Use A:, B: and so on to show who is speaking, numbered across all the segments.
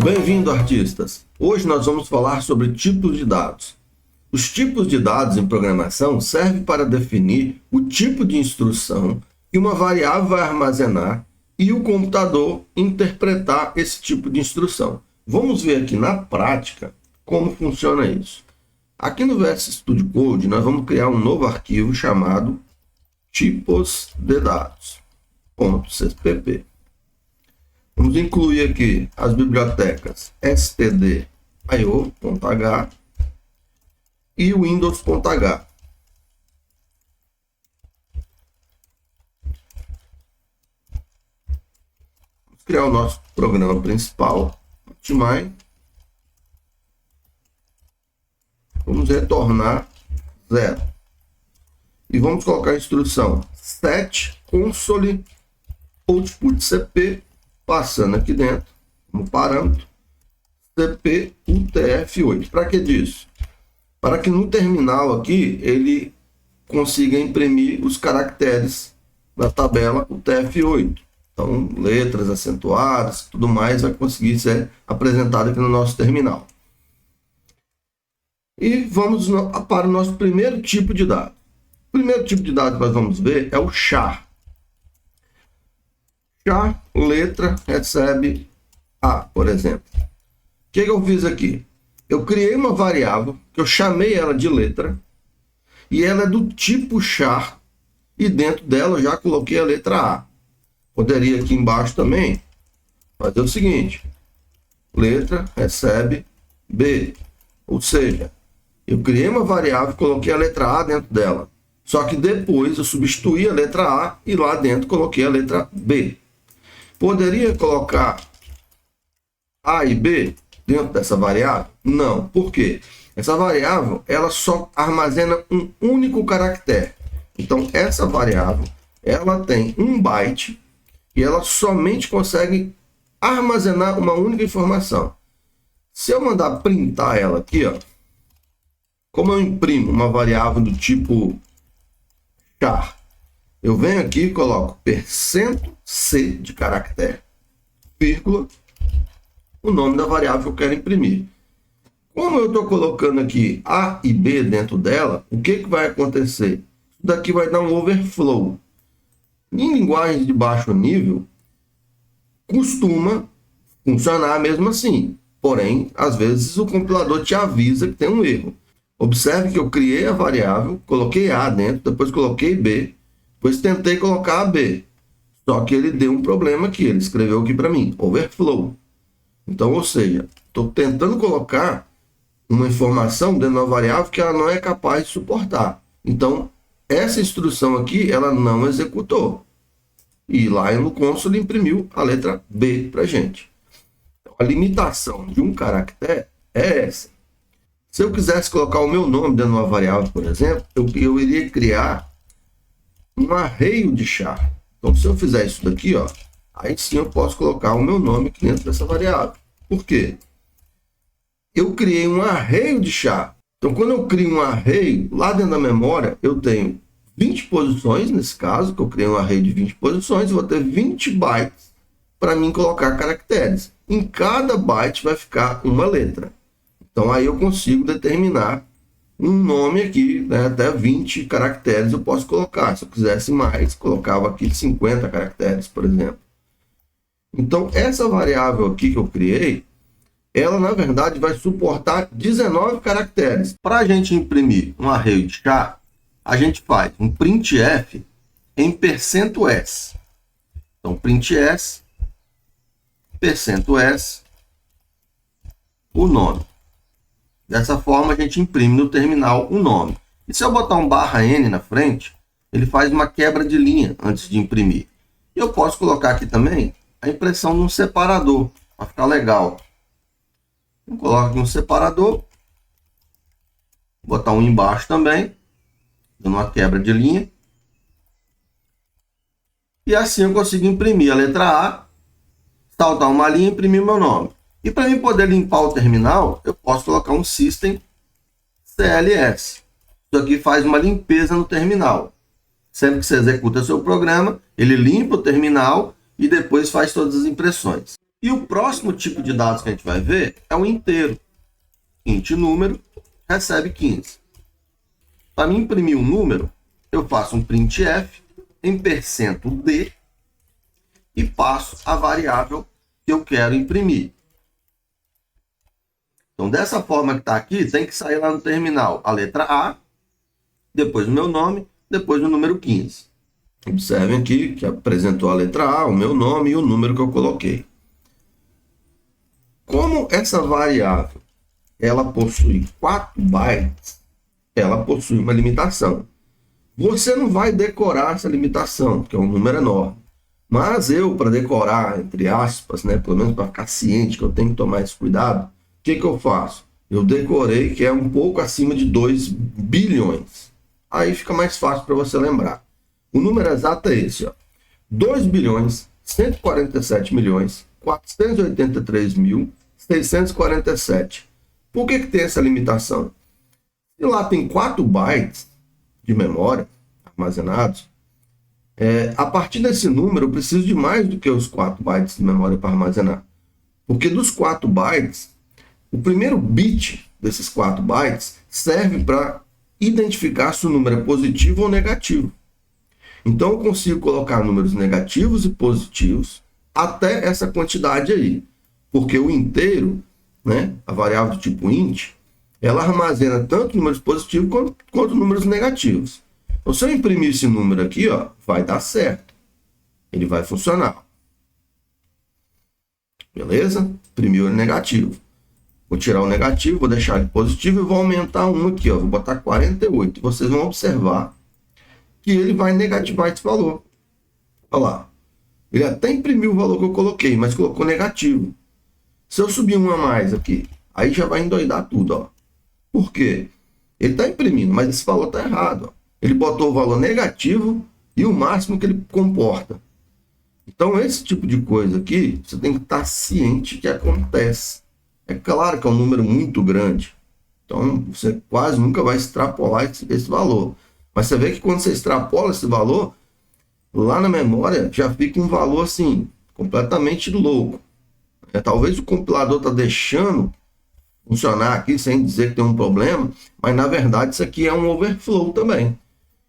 A: Bem-vindo, artistas! Hoje nós vamos falar sobre tipos de dados. Os tipos de dados em programação servem para definir o tipo de instrução que uma variável vai armazenar e o computador interpretar esse tipo de instrução. Vamos ver aqui na prática como funciona isso. Aqui no VS Studio Code nós vamos criar um novo arquivo chamado tipos de dados.cpp. Vamos incluir aqui as bibliotecas stdio.h e windows.h. Vamos criar o nosso programa principal, Optmine. Vamos retornar 0. E vamos colocar a instrução set console output cp, passando aqui dentro, como parâmetro, cp utf8. Para que disso? Para que no terminal aqui ele consiga imprimir os caracteres da tabela utf8. Então, letras acentuadas, tudo mais vai conseguir ser apresentado aqui no nosso terminal. E vamos para o nosso primeiro tipo de dado. O primeiro tipo de dado que nós vamos ver é o char. Char, letra, recebe A, por exemplo. O que eu fiz aqui? Eu criei uma variável, que eu chamei ela de letra, e ela é do tipo char, e dentro dela eu já coloquei a letra A. Poderia aqui embaixo também fazer o seguinte: letra recebe B. Ou seja, eu criei uma variável e coloquei a letra A dentro dela. Só que depois eu substituí a letra A e lá dentro coloquei a letra B. Poderia colocar A e B dentro dessa variável? Não. Por quê? Essa variável ela só armazena um único caractere. Então, essa variável ela tem 1 byte e ela somente consegue armazenar uma única informação. Se eu mandar printar ela aqui, ó, como eu imprimo uma variável do tipo char, eu venho aqui e coloco %c de caractere, vírgula, o nome da variável que eu quero imprimir. Como eu estou colocando aqui A e B dentro dela, o que vai acontecer? Isso daqui vai dar um overflow. Em linguagens de baixo nível, costuma funcionar mesmo assim. Porém, às vezes o compilador te avisa que tem um erro. Observe que eu criei a variável, coloquei A dentro, depois coloquei B, depois tentei colocar a B. Só que ele deu um problema aqui, ele escreveu aqui para mim, overflow. Então, ou seja, estou tentando colocar uma informação dentro de uma variável que ela não é capaz de suportar. Então, essa instrução aqui, ela não executou. E lá no console imprimiu a letra B para a gente. Então, a limitação de um caractere é essa. Se eu quisesse colocar o meu nome dentro de uma variável, por exemplo, eu iria criar um arreio de char. Então, se eu fizer isso daqui, ó, aí sim eu posso colocar o meu nome aqui dentro dessa variável. Por quê? Eu criei um arreio de char. Então, quando eu crio um arreio, lá dentro da memória, eu tenho 20 posições, nesse caso, que eu criei um arreio de 20 posições, eu vou ter 20 bytes para mim colocar caracteres. Em cada byte vai ficar uma letra. Então, aí eu consigo determinar um nome aqui, né, até 20 caracteres eu posso colocar. Se eu quisesse mais, colocava aqui 50 caracteres, por exemplo. Então, essa variável aqui que eu criei, ela, na verdade, vai suportar 19 caracteres. Para a gente imprimir um arreio de char, a gente faz um printf em %s. Então, printf, %s, o nome. Dessa forma, a gente imprime no terminal o nome. E se eu botar um /n na frente, ele faz uma quebra de linha antes de imprimir. E eu posso colocar aqui também a impressão de um separador, para ficar legal. Eu coloco aqui um separador, vou botar um embaixo também, dando uma quebra de linha. E assim eu consigo imprimir a letra A, saltar uma linha e imprimir meu nome. E para mim poder limpar o terminal, eu posso colocar um system cls. Isso aqui faz uma limpeza no terminal. Sempre que você executa seu programa, ele limpa o terminal e depois faz todas as impressões. E o próximo tipo de dados que a gente vai ver é o inteiro. Int número recebe 15. Para mim imprimir um número, eu faço um printf em %d e passo a variável que eu quero imprimir. Então, dessa forma que está aqui, tem que sair lá no terminal a letra A, depois o meu nome, depois o número 15. Observem aqui que apresentou a letra A, o meu nome e o número que eu coloquei. Como essa variável ela possui 4 bytes, ela possui uma limitação. Você não vai decorar essa limitação, porque é um número enorme. Mas eu, para decorar, entre aspas, né, pelo menos para ficar ciente que eu tenho que tomar esse cuidado, o que eu faço? Eu decorei que é um pouco acima de 2 bilhões. Aí fica mais fácil para você lembrar. O número exato é esse, ó. 2.147.483.647. Por que tem essa limitação? Se lá tem 4 bytes de memória armazenados, a partir desse número eu preciso de mais do que os 4 bytes de memória para armazenar. Porque dos 4 bytes, o primeiro bit desses 4 bytes serve para identificar se o número é positivo ou negativo. Então eu consigo colocar números negativos e positivos até essa quantidade aí. Porque o inteiro, né, a variável do tipo int, ela armazena tanto números positivos quanto números negativos. Então, se eu imprimir esse número aqui, ó, vai dar certo. Ele vai funcionar. Beleza? Imprimiu ele negativo. Vou tirar o negativo, vou deixar ele positivo e vou aumentar um aqui, ó. Vou botar 48. Vocês vão observar que ele vai negativar esse valor. Olha lá. Ele até imprimiu o valor que eu coloquei, mas colocou negativo. Se eu subir um a mais aqui, aí já vai endoidar tudo, ó. Por quê? Ele está imprimindo, mas esse valor está errado, ó. Ele botou o valor negativo e o máximo que ele comporta. Então, esse tipo de coisa aqui, você tem que estar ciente que acontece. É claro que é um número muito grande. Então, você quase nunca vai extrapolar esse valor. Mas você vê que quando você extrapola esse valor, lá na memória já fica um valor assim, completamente louco. Talvez o compilador está deixando funcionar aqui sem dizer que tem um problema, mas na verdade isso aqui é um overflow também.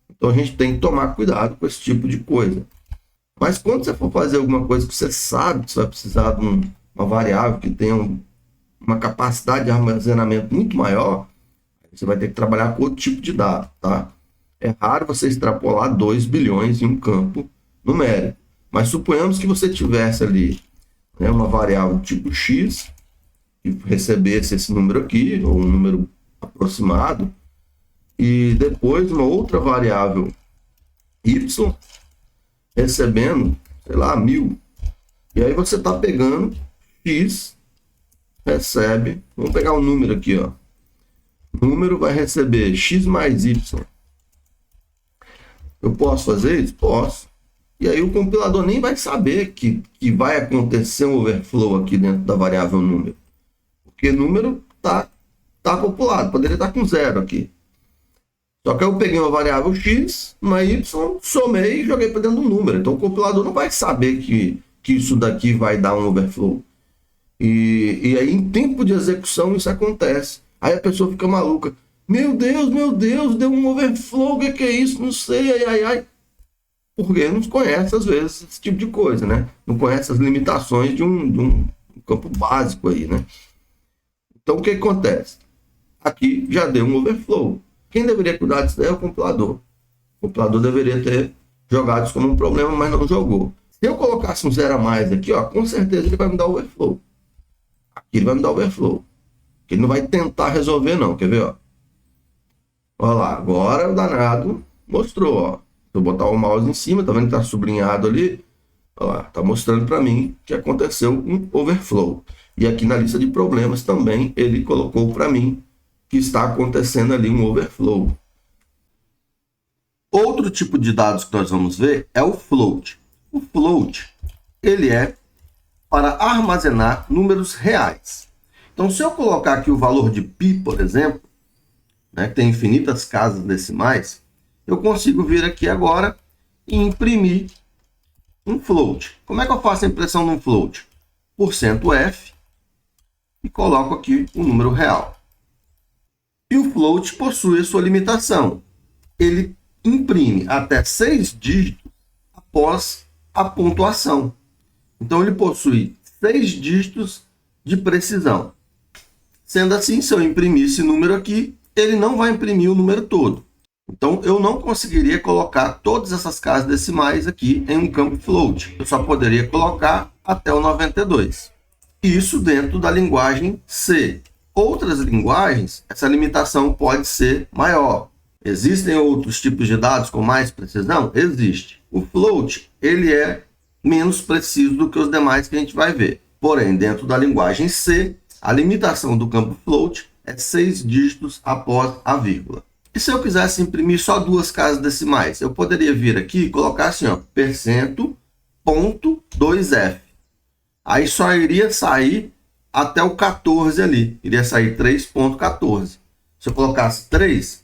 A: Então a gente tem que tomar cuidado com esse tipo de coisa. Mas quando você for fazer alguma coisa que você sabe que você vai precisar de uma variável que tenha uma capacidade de armazenamento muito maior, você vai ter que trabalhar com outro tipo de dado, tá? É raro você extrapolar 2 bilhões em um campo numérico. Mas suponhamos que você tivesse ali, né, uma variável tipo x, que recebesse esse número aqui, ou um número aproximado, e depois uma outra variável y, recebendo, sei lá, 1000. E aí você está pegando x, recebe, vamos pegar um número aqui, ó. O número vai receber x mais y. Eu posso fazer isso? Posso. E aí o compilador nem vai saber que vai acontecer um overflow aqui dentro da variável número. Porque número tá populado, poderia estar com 0 aqui. Só que eu peguei uma variável x, uma y, somei e joguei para dentro do número. Então o compilador não vai saber que isso daqui vai dar um overflow. E aí em tempo de execução isso acontece. Aí a pessoa fica maluca. Meu Deus, deu um overflow, o que é isso? Não sei, ai. Porque não conhece, às vezes, esse tipo de coisa, né? Não conhece as limitações de um campo básico aí, né? Então, o que acontece? Aqui já deu um overflow. Quem deveria cuidar disso daí é o compilador. O compilador deveria ter jogado isso como um problema, mas não jogou. Se eu colocasse um 0 a mais aqui, ó, com certeza ele vai me dar overflow. Aqui ele vai me dar overflow. Ele não vai tentar resolver, não. Quer ver, ó? Olha lá, agora o danado mostrou, ó. Se eu botar o mouse em cima, tá vendo que tá sublinhado ali? Olha lá, tá mostrando para mim que aconteceu um overflow. E aqui na lista de problemas também ele colocou para mim que está acontecendo ali um overflow. Outro tipo de dados que nós vamos ver é o float. O float, ele é para armazenar números reais. Então, se eu colocar aqui o valor de π, por exemplo, né, que tem infinitas casas decimais, eu consigo vir aqui agora e imprimir um float. Como é que eu faço a impressão de um float? %f e coloco aqui o número real. E o float possui a sua limitação. Ele imprime até 6 dígitos após a pontuação. Então, ele possui 6 dígitos de precisão. Sendo assim, se eu imprimir esse número aqui, ele não vai imprimir o número todo. Então, eu não conseguiria colocar todas essas casas decimais aqui em um campo float. Eu só poderia colocar até o 92. Isso dentro da linguagem C. Outras linguagens, essa limitação pode ser maior. Existem outros tipos de dados com mais precisão? Existe. O float, ele é menos preciso do que os demais que a gente vai ver. Porém, dentro da linguagem C, a limitação do campo float é 6 dígitos após a vírgula. E se eu quisesse imprimir só 2 casas decimais? Eu poderia vir aqui e colocar assim, ó, %.2f. Aí só iria sair até o 14 ali. Iria sair 3.14. Se eu colocasse 3,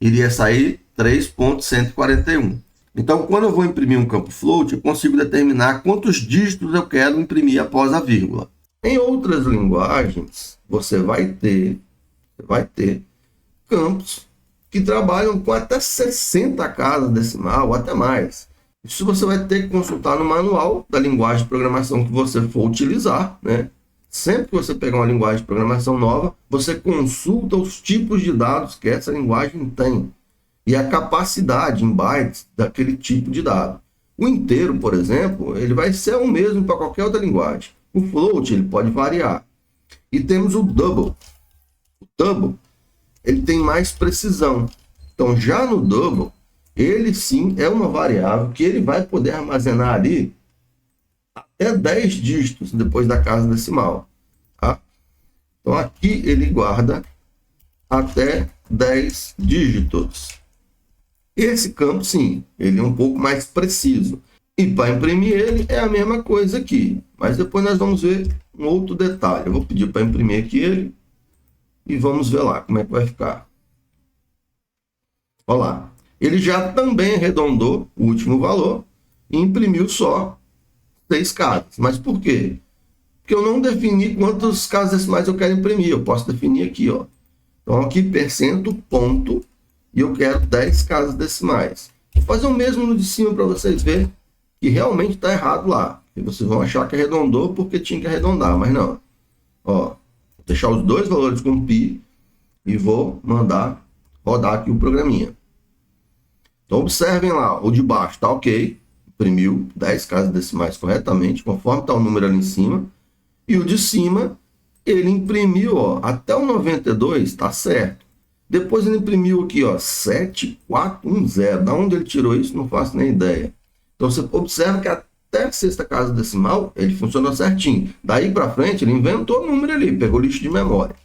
A: iria sair 3.141. Então, quando eu vou imprimir um campo float, eu consigo determinar quantos dígitos eu quero imprimir após a vírgula. Em outras linguagens, você vai ter campos que trabalham com até 60 casas decimal ou até mais. Isso você vai ter que consultar no manual da linguagem de programação que você for utilizar, né? Sempre que você pegar uma linguagem de programação nova, você consulta os tipos de dados que essa linguagem tem e a capacidade em bytes daquele tipo de dado. O inteiro, por exemplo, ele vai ser o mesmo para qualquer outra linguagem. O float ele pode variar. E temos o double. O double ele tem mais precisão. Então, já no double, ele sim é uma variável que ele vai poder armazenar ali até 10 dígitos depois da casa decimal. Tá? Então, aqui ele guarda até 10 dígitos. Esse campo, sim, ele é um pouco mais preciso. E para imprimir ele é a mesma coisa aqui. Mas depois nós vamos ver um outro detalhe. Eu vou pedir para imprimir aqui ele e vamos ver lá como é que vai ficar. Olha lá. Ele já também arredondou o último valor e imprimiu só 6 casas. Mas por quê? Porque eu não defini quantas casas decimais eu quero imprimir. Eu posso definir aqui, ó. Então aqui %, e eu quero 10 casas decimais. Vou fazer o mesmo no de cima para vocês verem que realmente está errado lá. E vocês vão achar que arredondou porque tinha que arredondar, mas não. Ó, vou deixar os dois valores com pi e vou mandar rodar aqui o programinha. Então observem lá, o de baixo está ok, imprimiu 10 casas decimais corretamente, conforme está o número ali em cima. E o de cima, ele imprimiu, ó, até o 92, está certo. Depois ele imprimiu aqui, ó, 7410. Da onde ele tirou isso, não faço nem ideia. Então você observa que até a sexta casa decimal, ele funcionou certinho. Daí para frente, ele inventou o número ali, pegou lixo de memória.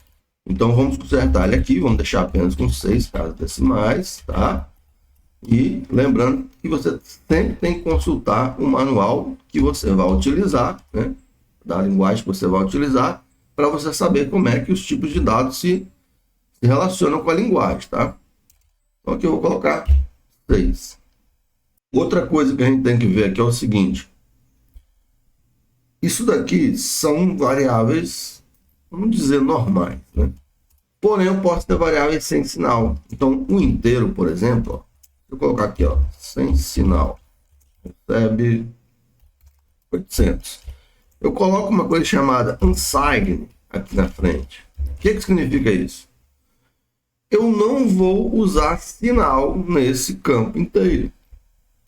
A: Então vamos consertar ele aqui, vamos deixar apenas com 6 casas decimais, tá? E lembrando que você sempre tem que consultar o manual que você vai utilizar, né? Da linguagem que você vai utilizar, para você saber como é que os tipos de dados se relacionam com a linguagem, tá? Então aqui eu vou colocar 6. Outra coisa que a gente tem que ver aqui é o seguinte. Isso daqui são variáveis, vamos dizer, normais, né? Porém, eu posso ter variáveis sem sinal. Então, o inteiro, por exemplo, ó, eu colocar aqui, ó, sem sinal, recebe 800. Eu coloco uma coisa chamada unsigned aqui na frente. O que significa isso? Eu não vou usar sinal nesse campo inteiro.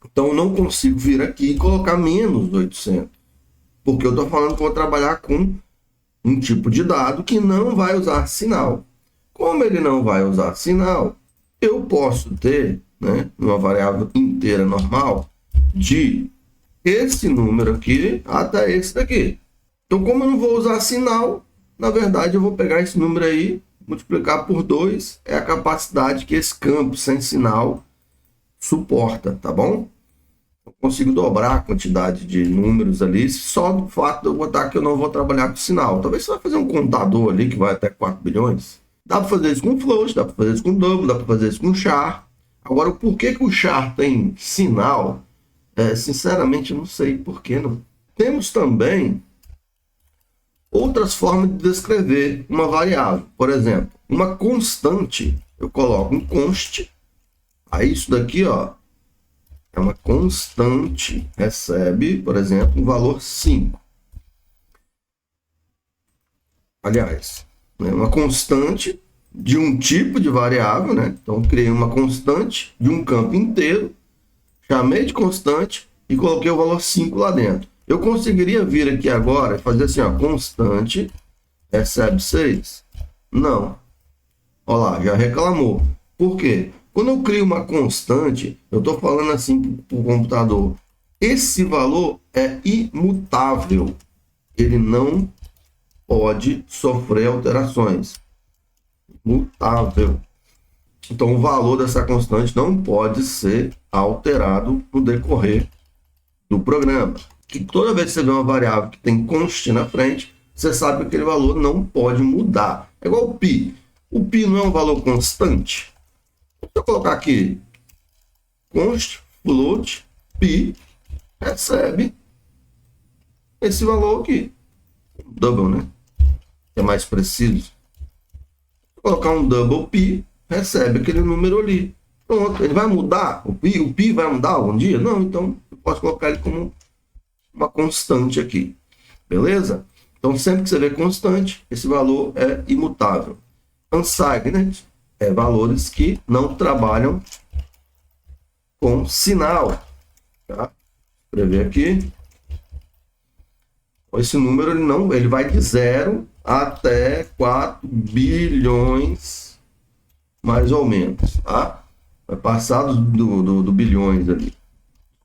A: Então, eu não consigo vir aqui e colocar menos 800. Porque eu estou falando que vou trabalhar com um tipo de dado que não vai usar sinal. Como ele não vai usar sinal, eu posso ter, né, uma variável inteira normal de esse número aqui até esse daqui. Então, como eu não vou usar sinal, na verdade, eu vou pegar esse número aí, multiplicar por 2, é a capacidade que esse campo sem sinal suporta, tá bom? Eu consigo dobrar a quantidade de números ali, só do fato de eu botar que eu não vou trabalhar com sinal. Talvez você vai fazer um contador ali que vai até 4 bilhões. Dá para fazer isso com float, dá para fazer isso com double, dá para fazer isso com char. Agora, por que o char tem sinal? Sinceramente, eu não sei por que não. Temos também Outras formas de descrever uma variável. Por exemplo, uma constante, eu coloco um const, aí isso daqui, ó, é uma constante, recebe, por exemplo, um valor 5. Aliás, é uma constante de um tipo de variável, né? Então, criei uma constante de um campo inteiro, chamei de constante e coloquei o valor 5 lá dentro. Eu conseguiria vir aqui agora e fazer assim, ó, constante recebe 6? Não. Olha lá, já reclamou. Por quê? Quando eu crio uma constante, eu estou falando assim para o computador, esse valor é imutável. Ele não pode sofrer alterações. Mutável. Então, o valor dessa constante não pode ser alterado no decorrer do programa. Que toda vez que você vê uma variável que tem const na frente, você sabe que aquele valor não pode mudar. É igual o π. O π não é um valor constante. Se eu colocar aqui const float π, recebe esse valor aqui. Double, né? É mais preciso. Colocar um double π, recebe aquele número ali. Pronto, ele vai mudar? O π vai mudar algum dia? Não, então eu posso colocar ele como uma constante aqui. Beleza? Então, sempre que você vê constante, esse valor é imutável. Unsigned é valores que não trabalham com sinal. Tá? Vou escrever aqui. Esse número ele vai de 0 até 4 bilhões, mais ou menos. Tá? Vai passar do bilhões ali.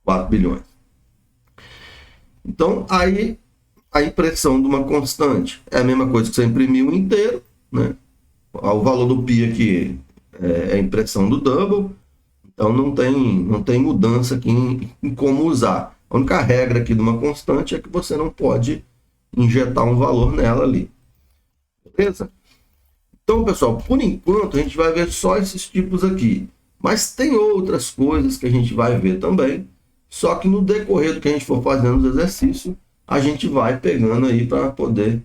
A: 4 bilhões. Então, aí a impressão de uma constante é a mesma coisa que você imprimir um inteiro, né? O valor do π aqui é a impressão do double, então não tem mudança aqui em como usar. A única regra aqui de uma constante é que você não pode injetar um valor nela ali. Beleza? Então, pessoal, por enquanto a gente vai ver só esses tipos aqui. Mas tem outras coisas que a gente vai ver também. Só que no decorrer do que a gente for fazendo os exercícios, a gente vai pegando aí para poder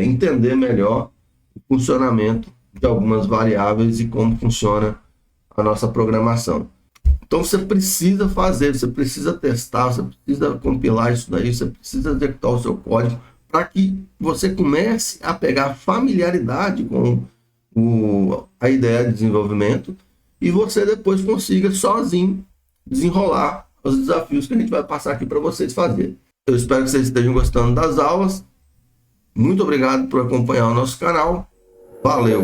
A: entender melhor o funcionamento de algumas variáveis e como funciona a nossa programação. Então você precisa fazer, você precisa testar, você precisa compilar isso daí, você precisa executar o seu código para que você comece a pegar familiaridade com a ideia de desenvolvimento e você depois consiga sozinho desenrolar os desafios que a gente vai passar aqui para vocês fazerem. Eu espero que vocês estejam gostando das aulas. Muito obrigado por acompanhar o nosso canal. Valeu!